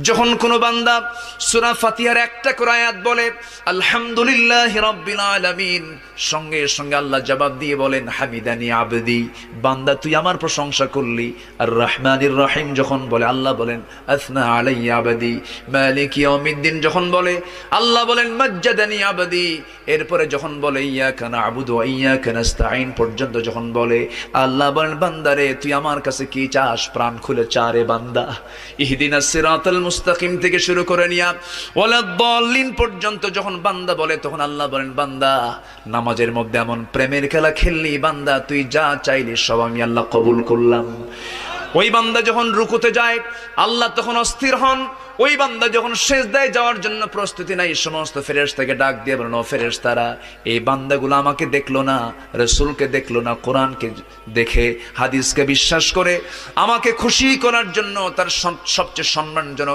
যখন কোনো বান্দা সূরা ফাতিহার একটা করে আয়াত বলে আলহামদুলিল্লাহি রাব্বিল আলামিন, সঙ্গে সঙ্গে আল্লাহ জবাব দিয়ে বলেন হামিদানি আবদি, বান্দা তুই আমার প্রশংসা করলি। আর রহমানির রহিম যখন বলে আল্লাহ বলেন আসনা আলাইয়া আবদি। মালিক ইয়াউমিদ্দিন যখন বলে আল্লাহ বলেন মাজ্জাদানি আবদি। এরপরে যখন বলে ইয়াকা না'বুদু ওয়া ইয়াকা নাস্তাঈন পর্যন্ত যখন বলে আল্লাহ বলেন বান্দারে তুই আমার কাছে কি চাস, প্রাণ খুলে চা রে বান্দা। ইহদিনাস সিরাতাল মুস্তাকিম থেকে শুরু করে নিয়া ওয়ালাদ-দাল্লিন পর্যন্ত যখন বান্দা বলে তখন আল্লাহ বলেন বান্দা নামাজের মধ্যে এমন প্রেমের খেলা খেললি বান্দা, তুই যা চাইলি সব আমি আল্লাহ কবুল করলাম। ওই বান্দা যখন রুকুতে যায় আল্লাহ তখন অস্থির হন। ওই বান্দা যখন সিজদায় যাওয়ার জন্য প্রস্তুতি নাই, সমস্ত ফেরেশতাকে ডাক দিয়ে বলেন ও ফেরেশতারা, এই বান্দাগুলো আমাকে দেখলো না, রাসূলকে দেখলো না, কোরআনকে দেখে হাদিসকে বিশ্বাস করে আমাকে খুশি করার জন্য তার সবচেয়ে সম্মানজনক